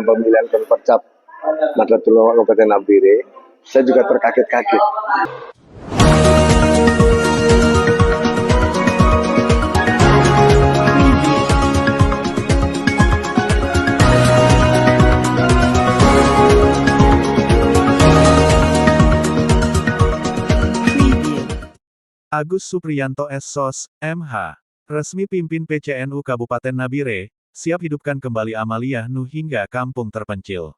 dalam pemilihan Percap Nahdlatul Ulama Kabupaten Nabire, saya juga terkaget-kaget. Agus Supriyanto SSOS, MH, resmi pimpin PCNU Kabupaten Nabire, siap hidupkan kembali Amaliyah Nuh hingga kampung terpencil.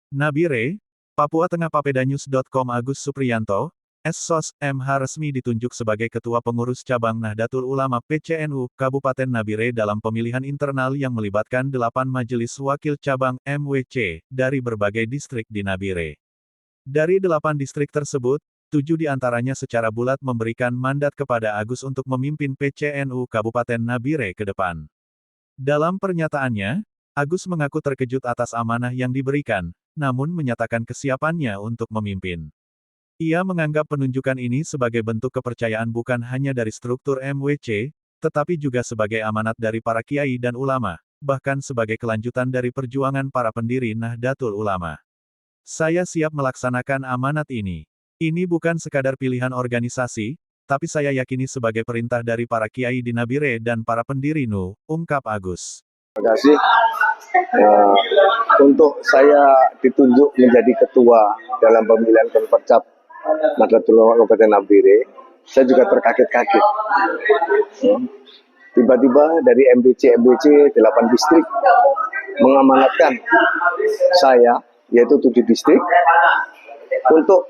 Nabire, Papua Tengah Papedanews.com. Agus Supriyanto, SSOS, MH resmi ditunjuk sebagai Ketua Pengurus Cabang Nahdlatul Ulama PCNU Kabupaten Nabire dalam pemilihan internal yang melibatkan 8 Majelis Wakil Cabang MWC dari berbagai distrik di Nabire. Dari 8 distrik tersebut, 7 diantaranya secara bulat memberikan mandat kepada Agus untuk memimpin PCNU Kabupaten Nabire ke depan. Dalam pernyataannya, Agus mengaku terkejut atas amanah yang diberikan, namun menyatakan kesiapannya untuk memimpin. Ia menganggap penunjukan ini sebagai bentuk kepercayaan bukan hanya dari struktur MWC, tetapi juga sebagai amanat dari para kiai dan ulama, bahkan sebagai kelanjutan dari perjuangan para pendiri Nahdlatul Ulama. Saya siap melaksanakan amanat ini. Ini bukan sekadar pilihan organisasi, tapi saya yakini sebagai perintah dari para kiai di Nabire dan para pendiri NU, ungkap Agus. Terima kasih. Untuk saya ditunjuk menjadi ketua dalam pemilihan Percap Nahdlatul Ulama Kabupaten Nabire, saya juga terkaget-kaget. Tiba-tiba dari MBC 8 distrik mengamanatkan saya, yaitu 7 distrik, untuk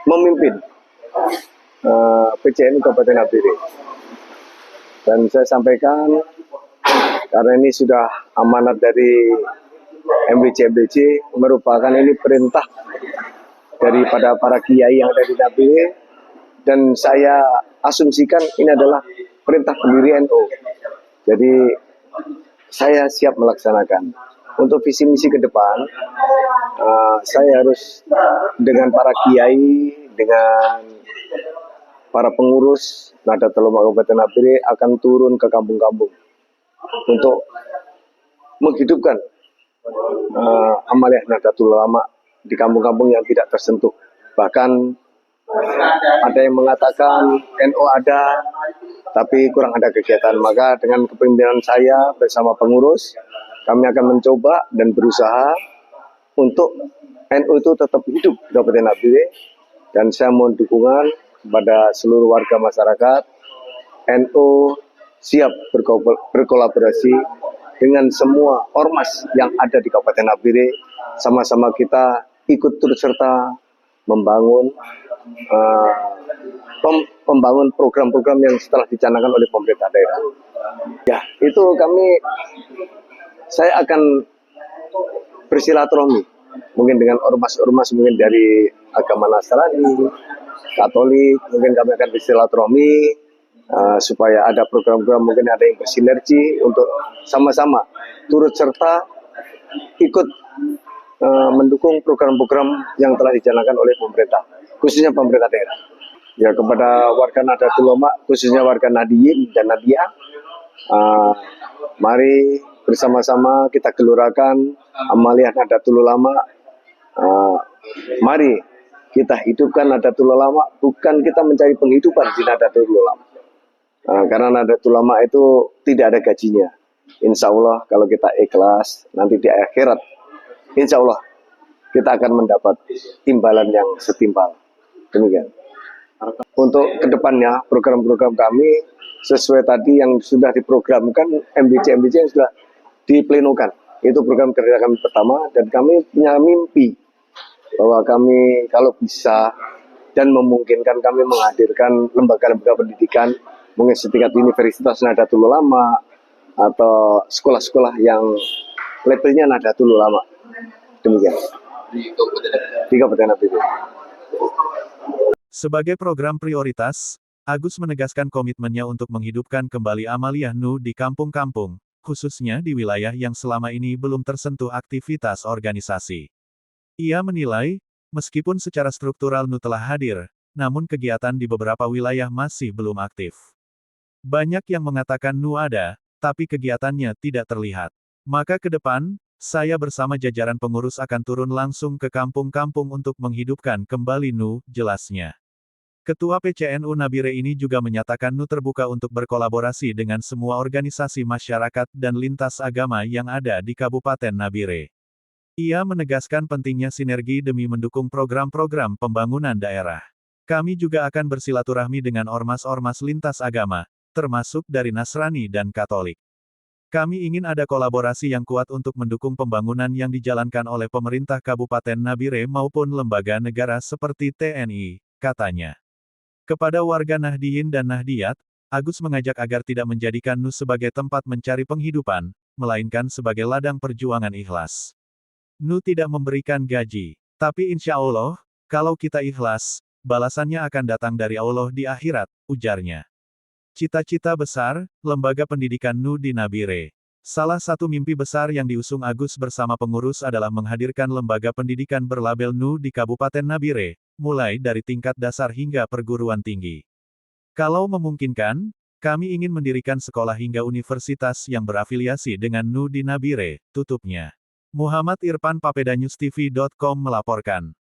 memimpin PCNU Kabupaten Nabire. Dan saya sampaikan, karena ini sudah amanat dari MBC, merupakan ini perintah daripada para kiai yang ada di Nabire, dan saya asumsikan ini adalah perintah pendiri NU. Jadi saya siap melaksanakan. Untuk visi misi ke depan, saya harus dengan para kiai, dengan para pengurus Nahdlatul Ulama Kabupaten Nabire akan turun ke kampung-kampung untuk menghidupkan Amaliyah Nahdlatul Ulama di kampung-kampung yang tidak tersentuh. Bahkan ada yang mengatakan NU ada, tapi kurang ada kegiatan. Maka dengan kepemimpinan saya bersama pengurus, kami akan mencoba dan berusaha untuk NU itu tetap hidup di Kabupaten Nabire, dan saya mohon dukungan kepada seluruh warga masyarakat. NU siap berkolaborasi dengan semua ormas yang ada di Kabupaten Nabire. Sama-sama kita ikut turut serta membangun program-program yang setelah dicanangkan oleh pemerintah daerah. Ya, itu saya akan bersilaturahmi, mungkin dengan ormas-ormas mungkin dari agama Nasrani, Katolik, mungkin kami akan bersilaturahmi supaya ada program-program, mungkin ada yang bersinergi untuk sama-sama turut serta ikut mendukung program-program yang telah dijalankan oleh pemerintah, khususnya pemerintah daerah. Ya, kepada warga Nahdlatul Ulama, khususnya warga Nadiyin dan Nadia, mari bersama-sama kita gelurakan Amaliyah Nahdlatul Ulama. Mari kita hidupkan Nahdlatul Ulama, bukan kita mencari penghidupan di Nahdlatul Ulama. Karena Nahdlatul Ulama itu tidak ada gajinya. Insya Allah kalau kita ikhlas, nanti di akhirat, insya Allah kita akan mendapat timbalan yang setimpal. Demikian. Untuk kedepannya, program-program kami sesuai tadi yang sudah diprogramkan MBC yang sudah diplenokan. Itu program kerja kami pertama, dan kami punya mimpi bahwa kami kalau bisa dan memungkinkan, kami menghadirkan lembaga-lembaga pendidikan, mungkin setingkat Universitas Nahdlatul Ulama atau sekolah-sekolah yang labelnya Nahdlatul Ulama. Demikian. Di Kabupaten Nabire. Sebagai program prioritas, Agus menegaskan komitmennya untuk menghidupkan kembali Amaliyah NU di kampung-kampung, khususnya di wilayah yang selama ini belum tersentuh aktivitas organisasi. Ia menilai, meskipun secara struktural NU telah hadir, namun kegiatan di beberapa wilayah masih belum aktif. Banyak yang mengatakan NU ada, tapi kegiatannya tidak terlihat. Maka ke depan, Saya bersama jajaran pengurus akan turun langsung ke kampung-kampung untuk menghidupkan kembali Nu, jelasnya. Ketua PCNU Nabire ini juga menyatakan Nu terbuka untuk berkolaborasi dengan semua organisasi masyarakat dan lintas agama yang ada di Kabupaten Nabire. Ia menegaskan pentingnya sinergi demi mendukung program-program pembangunan daerah. Kami juga akan bersilaturahmi dengan ormas-ormas lintas agama, termasuk dari Nasrani dan Katolik. Kami ingin ada kolaborasi yang kuat untuk mendukung pembangunan yang dijalankan oleh pemerintah Kabupaten Nabire maupun lembaga negara seperti TNI, katanya. Kepada warga Nahdiyin dan Nahdiyat, Agus mengajak agar tidak menjadikan Nu sebagai tempat mencari penghidupan, melainkan sebagai ladang perjuangan ikhlas. Nu tidak memberikan gaji, tapi insya Allah, kalau kita ikhlas, balasannya akan datang dari Allah di akhirat, ujarnya. Cita-cita besar, lembaga pendidikan Nu di Nabire. Salah satu mimpi besar yang diusung Agus bersama pengurus adalah menghadirkan lembaga pendidikan berlabel Nu di Kabupaten Nabire, mulai dari tingkat dasar hingga perguruan tinggi. Kalau memungkinkan, kami ingin mendirikan sekolah hingga universitas yang berafiliasi dengan Nu di Nabire, tutupnya. Muhammad Irfan, papedanyustv.com melaporkan.